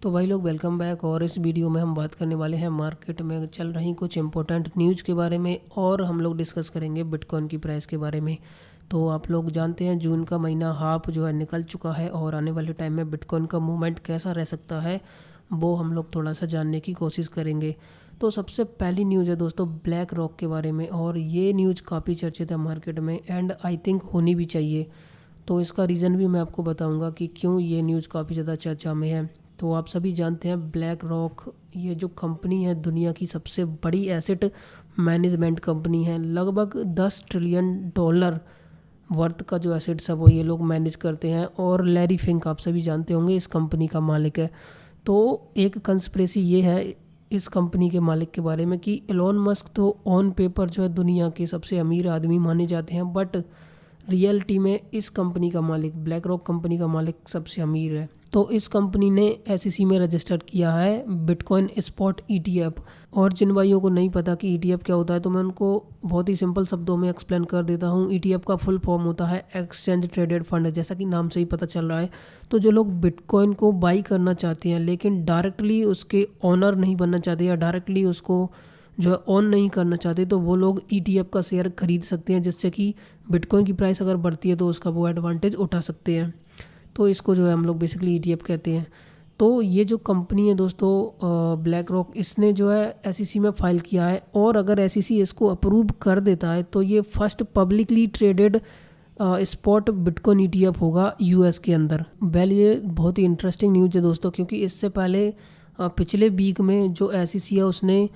तो भाई लोग वेलकम बैक। और इस वीडियो में हम बात करने वाले हैं मार्केट में चल रही कुछ इंपॉर्टेंट न्यूज़ के बारे में, और हम लोग डिस्कस करेंगे बिटकॉइन की प्राइस के बारे में। तो आप लोग जानते हैं जून का महीना हाफ जो है निकल चुका है, और आने वाले टाइम में बिटकॉइन का मूवमेंट कैसा रह सकता है वो हम लोग थोड़ा सा जानने की कोशिश करेंगे। तो सबसे पहली न्यूज़ है दोस्तों ब्लैक रॉक के बारे में, और ये न्यूज़ काफ़ी चर्चित है मार्केट में एंड आई थिंक होनी भी चाहिए। तो इसका रीज़न भी मैं आपको बताऊंगा कि क्यों ये न्यूज़ काफ़ी ज़्यादा चर्चा में है। तो आप सभी जानते हैं ब्लैक रॉक ये जो कंपनी है दुनिया की सबसे बड़ी एसेट मैनेजमेंट कंपनी है। लगभग 10 ट्रिलियन डॉलर वर्थ का जो एसेट्स है वो ये लोग मैनेज करते हैं, और लैरी फिंक आप सभी जानते होंगे इस कंपनी का मालिक है। तो एक कंस्पिरेसी ये है इस कंपनी के मालिक के बारे में कि एलोन मस्क तो ऑन पेपर जो है दुनिया के सबसे अमीर आदमी माने जाते हैं, बट रियलिटी में इस कंपनी का मालिक ब्लैक रॉक कंपनी का मालिक सबसे अमीर है। तो इस कंपनी ने SEC में रजिस्टर किया है बिटकॉइन स्पॉट ETF। और जिन भाइयों को नहीं पता कि ETF क्या होता है तो मैं उनको बहुत ही सिंपल शब्दों में एक्सप्लेन कर देता हूँ। ETF का फुल फॉर्म होता है एक्सचेंज ट्रेडेड फंड, जैसा कि नाम से ही पता चल रहा है। तो जो लोग बिटकॉइन को बाई करना चाहते हैं लेकिन डायरेक्टली उसके ऑनर नहीं बनना चाहते या डायरेक्टली उसको जो है ऑन नहीं करना चाहते, तो वो लोग ETF का शेयर खरीद सकते हैं, जिससे कि बिटकॉइन की प्राइस अगर बढ़ती है तो उसका वो एडवांटेज उठा सकते हैं। तो इसको जो है हम लोग बेसिकली ETF कहते हैं। तो ये जो कंपनी है दोस्तों ब्लैक रॉक, इसने जो है SEC में फ़ाइल किया है, और अगर SEC इसको अप्रूव कर देता है तो ये first publicly traded spot bitcoin ETF होगा US के अंदर। वेल ये बहुत ही इंटरेस्टिंग न्यूज़ है दोस्तों, क्योंकि इससे पहले पिछले वीक में जो SEC है उसने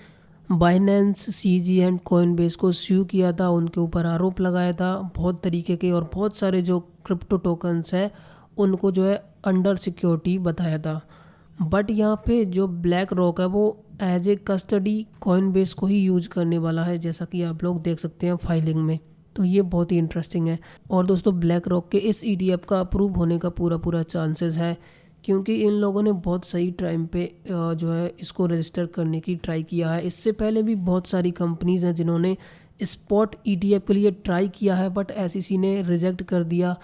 बाइनेंस, CZ एंड कॉइनबेस को स्यू किया था, उनके ऊपर आरोप लगाया था बहुत तरीके के, और बहुत सारे जो क्रिप्टो टोकन्स है उनको जो है अंडर सिक्योरिटी बताया था। बट यहाँ पे जो ब्लैक रॉक है वो एज ए कस्टडी कॉइनबेस को ही यूज करने वाला है, जैसा कि आप लोग देख सकते हैं फाइलिंग में। तो ये बहुत ही इंटरेस्टिंग है। और दोस्तों ब्लैक रॉक के इस ETF का अप्रूव होने का पूरा चांसेस है, क्योंकि इन लोगों ने बहुत सही टाइम पे जो है इसको रजिस्टर करने की ट्राई किया है। इससे पहले भी बहुत सारी कंपनीज़ हैं जिन्होंने स्पॉट ETF के लिए ट्राई किया है, बट SEC ने रिजेक्ट कर दिया,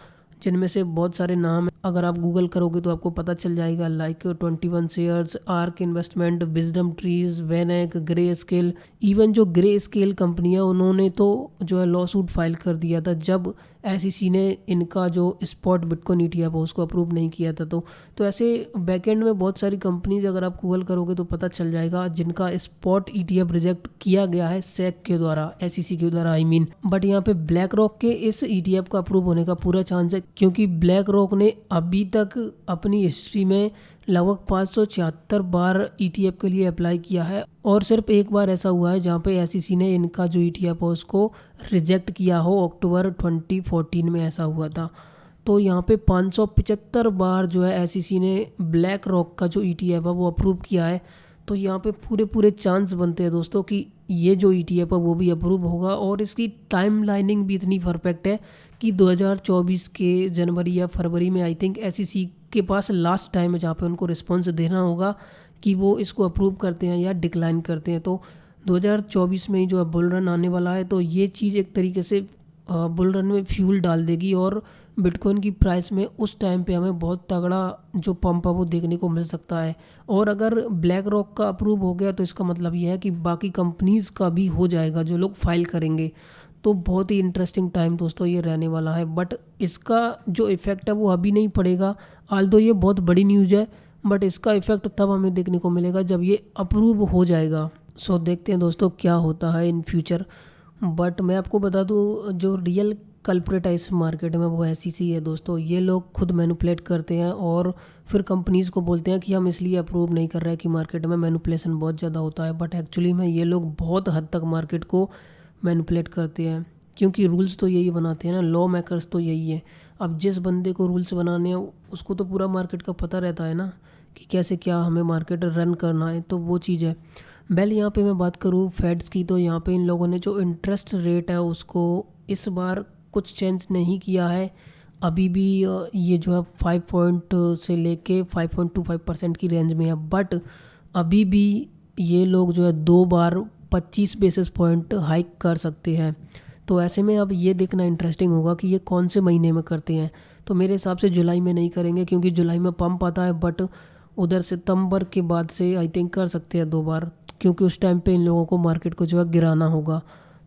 जिनमें से बहुत सारे नाम हैं। अगर आप गूगल करोगे तो आपको पता चल जाएगा, like 21 shares, Ark Investment, WisdomTree, VanEck, Grayscale. Even जो ग्रे स्केल कंपनी है उन्होंने तो जो है लॉ सूट फाइल कर दिया था जब SEC ने इनका जो स्पॉट बिटकॉइन ETF है उसको अप्रूव नहीं किया था। तो ऐसे बैकएंड में बहुत सारी कंपनीज अगर आप गूगल करोगे तो पता चल जाएगा जिनका स्पॉट ETF रिजेक्ट किया गया है SEC के द्वारा, SEC के द्वारा आई मीन। बट यहाँ पे ब्लैक रॉक के इस ETF का अप्रूव होने का पूरा चांस है, क्योंकि ब्लैक रॉक ने अभी तक अपनी हिस्ट्री में लगभग 576 बार ETF के लिए अप्लाई किया है, और सिर्फ एक बार ऐसा हुआ है जहाँ पे SEC ने इनका जो ETF है उसको रिजेक्ट किया हो। अक्टूबर 2014 में ऐसा हुआ था। तो यहाँ पे 575 बार जो है SEC ने ब्लैक रॉक का जो ETF है वो अप्रूव किया है। तो यहाँ पे पूरे चांस बनते हैं दोस्तों कि ये जो ETF है वो भी अप्रूव होगा, और इसकी टाइम लाइनिंग भी इतनी परफेक्ट है कि 2024 के जनवरी या फरवरी में आई थिंक SEC के पास लास्ट टाइम है जहाँ पे उनको रिस्पॉन्स देना होगा कि वो इसको अप्रूव करते हैं या डिक्लाइन करते हैं। तो 2024 में ही जो है बुल रन आने वाला है, तो ये चीज़ एक तरीके से बुल रन में फ्यूल डाल देगी, और बिटकॉइन की प्राइस में उस टाइम पे हमें बहुत तगड़ा जो पंप है वो देखने को मिल सकता है। और अगर ब्लैक रॉक का अप्रूव हो गया तो इसका मतलब ये है कि बाकी कंपनीज़ का भी हो जाएगा जो लोग फाइल करेंगे। तो बहुत ही इंटरेस्टिंग टाइम दोस्तों ये रहने वाला है, बट इसका जो इफ़ेक्ट है वो अभी नहीं पड़ेगा। आल्दो ये बहुत बड़ी न्यूज़ है, बट इसका इफ़ेक्ट तब हमें देखने को मिलेगा जब ये अप्रूव हो जाएगा। सो देखते हैं दोस्तों क्या होता है इन फ्यूचर। बट मैं आपको बता दूँ जो रियल कल्प्रेट है इस मार्केट में वो SEC है दोस्तों। ये लोग खुद मैनिपुलेट करते हैं और फिर कंपनीज़ को बोलते हैं कि हम इसलिए अप्रूव नहीं कर रहे हैं कि मार्केट में मैनिपुलेशन बहुत ज़्यादा होता है, बट एक्चुअली में ये लोग बहुत हद तक मार्केट को मैनिपुलेट करते हैं, क्योंकि रूल्स तो यही बनाते हैं ना, लॉ मेकर्स तो यही है। अब जिस बंदे को रूल्स बनाने हैं उसको तो पूरा मार्केट का पता रहता है ना कि कैसे क्या हमें मार्केट रन करना है, तो वो चीज़ है। वेल यहाँ पे मैं बात करूँ फेड्स की, तो यहाँ पे इन लोगों ने जो इंटरेस्ट रेट है उसको इस बार कुछ चेंज नहीं किया है। अभी भी ये जो है 5 पॉइंट से लेके 5.25% की रेंज में है, बट अभी भी ये लोग जो है 2 बार 25 बेसिस पॉइंट हाइक कर सकते हैं। तो ऐसे में अब ये देखना इंटरेस्टिंग होगा कि ये कौन से महीने में करते हैं। तो मेरे हिसाब से जुलाई में नहीं करेंगे, क्योंकि जुलाई में पंप आता है, बट उधर सितंबर के बाद से आई थिंक कर सकते हैं 2 बार, क्योंकि उस टाइम पे इन लोगों को मार्केट को जो है गिराना होगा।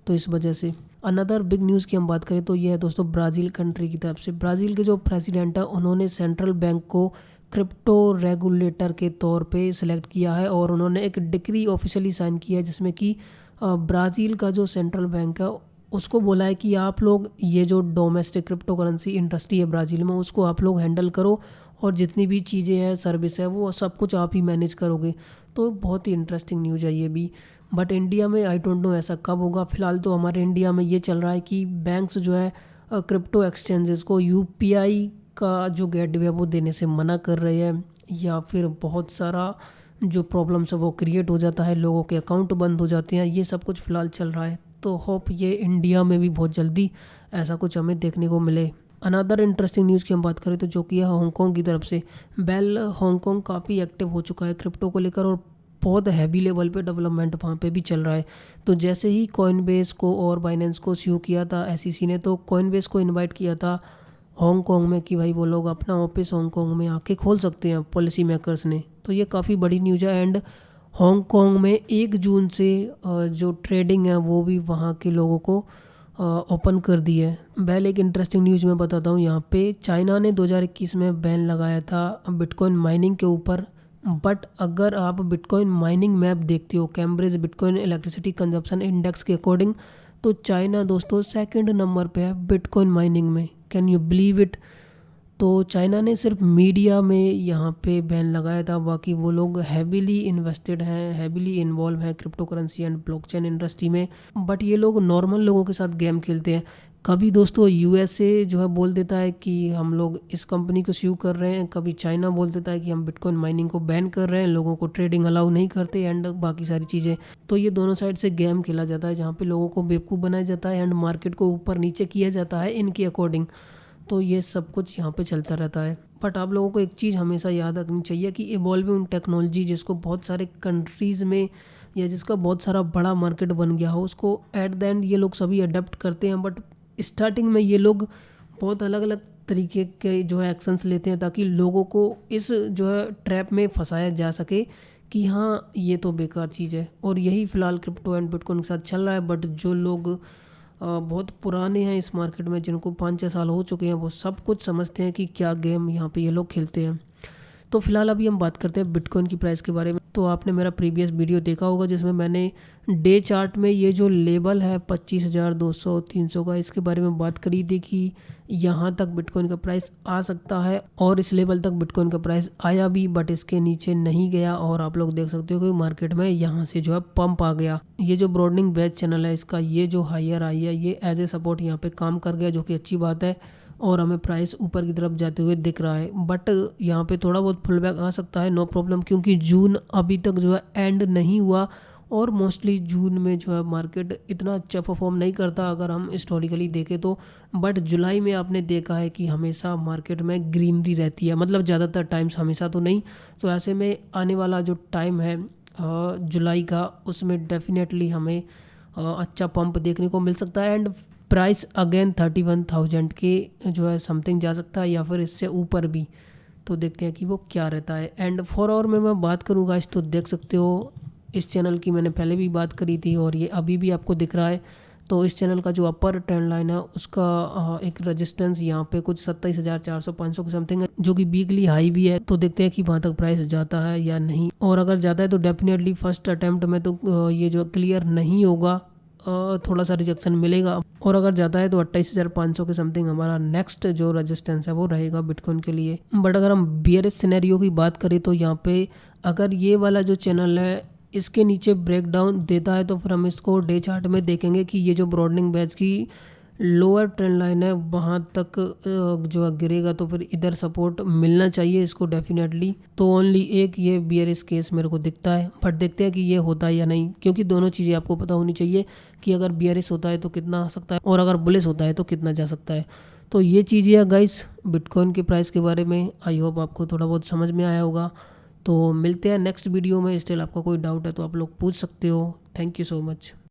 तो इस वजह से अनदर बिग न्यूज़ की हम बात करें तो ये है दोस्तों ब्राज़ील कंट्री की तरफ से। ब्राज़ील के जो प्रेसिडेंट है उन्होंने सेंट्रल बैंक को क्रिप्टो रेगुलेटर के तौर पे सिलेक्ट किया है और उन्होंने एक डिक्री ऑफिशियली साइन किया है, जिसमें कि ब्राज़ील का जो सेंट्रल बैंक है उसको बोला है कि आप लोग ये जो डोमेस्टिक क्रिप्टो करेंसी इंडस्ट्री है ब्राज़ील में उसको आप लोग हैंडल करो और जितनी भी चीज़ें हैं सर्विस है वो सब कुछ आप ही मैनेज करोगे। तो बहुत ही इंटरेस्टिंग न्यूज़ है ये भी। बट इंडिया में आई डोंट नो ऐसा कब होगा। फ़िलहाल तो हमारे इंडिया में ये चल रहा है कि बैंक्स जो है क्रिप्टो एक्सचेंजेस को यूपीआई का जो गेटवे है वो देने से मना कर रहे हैं, या फिर बहुत सारा जो प्रॉब्लम्स है वो क्रिएट हो जाता है, लोगों के अकाउंट बंद हो जाते हैं, ये सब कुछ फ़िलहाल चल रहा है। तो होप ये इंडिया में भी बहुत जल्दी ऐसा कुछ हमें देखने को मिले। अनदर इंटरेस्टिंग न्यूज़ की हम बात करें तो जो कि है हांगकांग की तरफ से। बेल हांगकांग काफ़ी एक्टिव हो चुका है क्रिप्टो को लेकर और बहुत हैवी लेवल पे डेवलपमेंट वहाँ पे भी चल रहा है। तो जैसे ही कॉइनबेस को और बाइनेंस को स्यू किया था एसईसी ने, तो कॉइनबेस को इनवाइट किया था हांगकांग में कि भाई वो लोग अपना ऑफिस हांगकांग में आके खोल सकते हैं पॉलिसी मेकर्स ने। तो ये काफ़ी बड़ी न्यूज़ है। एंड हांगकांग में 1 जून से जो ट्रेडिंग है वो भी वहाँ के लोगों को ओपन कर दी है। पहले एक इंटरेस्टिंग न्यूज़ मैं बताता हूँ यहाँ पे। चाइना ने 2021 में बैन लगाया था बिटकॉइन माइनिंग के ऊपर, बट अगर आप बिटकॉइन माइनिंग मैप देखते हो Cambridge bitcoin electricity consumption index के अकॉर्डिंग, तो चाइना दोस्तों 2nd नंबर पे है बिटकॉइन माइनिंग में। Can you believe it. तो चाइना ने सिर्फ मीडिया में यहाँ पे बैन लगाया था, बाकी वो लोग हैविली इन्वेस्टेड हैं, हैविली इन्वॉल्व हैं crypto currency and blockchain industry में। बट ये लोग नॉर्मल लोगों के साथ गेम खेलते हैं। कभी दोस्तों यूएसए जो है बोल देता है कि हम लोग इस कंपनी को स्यू कर रहे हैं, कभी चाइना बोल देता है कि हम बिटकॉइन माइनिंग को बैन कर रहे हैं, लोगों को ट्रेडिंग अलाउ नहीं करते एंड बाकी सारी चीज़ें। तो ये दोनों साइड से गेम खेला जाता है जहाँ पे लोगों को बेवकूफ़ बनाया जाता है एंड मार्केट को ऊपर नीचे किया जाता है इनके अकॉर्डिंग। तो ये सब कुछ यहाँ पे चलता रहता है। बट आप लोगों को एक चीज़ हमेशा याद रखनी चाहिए कि इवॉल्विंग टेक्नोलॉजी जिसको बहुत सारे कंट्रीज़ में या जिसका बहुत सारा बड़ा मार्केट बन गया हो, उसको एट द एंड ये लोग सभी अडेप्ट करते हैं। बट स्टार्टिंग में ये लोग बहुत अलग अलग तरीके के जो है एक्शंस लेते हैं ताकि लोगों को इस जो है ट्रैप में फंसाया जा सके कि हाँ ये तो बेकार चीज़ है। और यही फ़िलहाल क्रिप्टो एंड बिटकॉइन के साथ चल रहा है। बट जो लोग बहुत पुराने हैं इस मार्केट में, जिनको 5-6 साल हो चुके हैं, वो सब कुछ समझते हैं कि क्या गेम यहाँ पे ये लोग खेलते हैं। तो फिलहाल अभी हम बात करते हैं बिटकॉइन की प्राइस के बारे में। तो आपने मेरा प्रीवियस वीडियो देखा होगा जिसमें मैंने डे चार्ट में ये जो लेवल है 25,200 300 का, इसके बारे में बात करी थी कि यहाँ तक बिटकॉइन का प्राइस आ सकता है और इस लेवल तक बिटकॉइन का प्राइस आया भी, बट इसके नीचे नहीं गया। और आप लोग देख सकते हो कि मार्केट में यहाँ से जो है पंप आ गया। ये जो ब्रॉडनिंग वेज चैनल है इसका ये जो हायर आई है ये एज ए सपोर्ट यहाँ पे काम कर गया, जो कि अच्छी बात है और हमें प्राइस ऊपर की तरफ जाते हुए दिख रहा है। बट यहाँ पे थोड़ा बहुत फुल बैक आ सकता है, नो प्रॉब्लम, क्योंकि जून अभी तक जो है एंड नहीं हुआ और मोस्टली जून में जो है मार्केट इतना अच्छा परफॉर्म नहीं करता अगर हम हिस्टोरिकली देखें तो। बट जुलाई में आपने देखा है कि हमेशा मार्केट में ग्रीनरी रहती है, मतलब ज़्यादातर टाइम्स, हमेशा तो नहीं। तो ऐसे में आने वाला जो टाइम है जुलाई का, उसमें डेफिनेटली हमें अच्छा पंप देखने को मिल सकता है एंड प्राइस अगेन 31,000 के जो है समथिंग जा सकता है या फिर इससे ऊपर भी। तो देखते हैं कि वो क्या रहता है। एंड 4 आवर में मैं बात करूँ गाइस तो देख सकते हो इस चैनल की मैंने पहले भी बात करी थी और ये अभी भी आपको दिख रहा है। तो इस चैनल का जो अपर ट्रेंड लाइन है उसका एक रेजिस्टेंस यहाँ पे कुछ 27,400-500 के समथिंग है, जो कि वीकली हाई भी है। तो देखते हैं कि वहाँ तक प्राइस जाता है या नहीं, और अगर जाता है तो डेफिनेटली फर्स्ट अटैम्प्ट में तो ये जो क्लियर नहीं होगा, थोड़ा सा रिजेक्शन मिलेगा। और अगर जाता है तो 28,500 के समथिंग हमारा नेक्स्ट जो रेजिस्टेंस है वो रहेगा बिटकॉइन के लिए। बट अगर हम बियरिश सिनेरियो की बात करें तो यहाँ पे अगर ये वाला जो चैनल है इसके नीचे ब्रेक डाउन देता है तो फिर हम इसको डे चार्ट में देखेंगे कि ये जो ब्रॉडनिंग बैच की लोअर ट्रेंड लाइन है वहाँ तक जो गिरेगा तो फिर इधर सपोर्ट मिलना चाहिए इसको डेफिनेटली। तो ओनली एक ये बियरिश केस मेरे को दिखता है, बट देखते हैं कि ये होता है या नहीं, क्योंकि दोनों चीज़ें आपको पता होनी चाहिए कि अगर बियरिश होता है तो कितना आ सकता है और अगर बुलिश होता है तो कितना जा सकता है। तो ये चीज़ें है गाइस बिटकॉइन के प्राइस के बारे में। आई होप आपको थोड़ा बहुत समझ में आया होगा। तो मिलते हैं नेक्स्ट वीडियो में। स्टिल आपका कोई डाउट है तो आप लोग पूछ सकते हो। Thank you so much.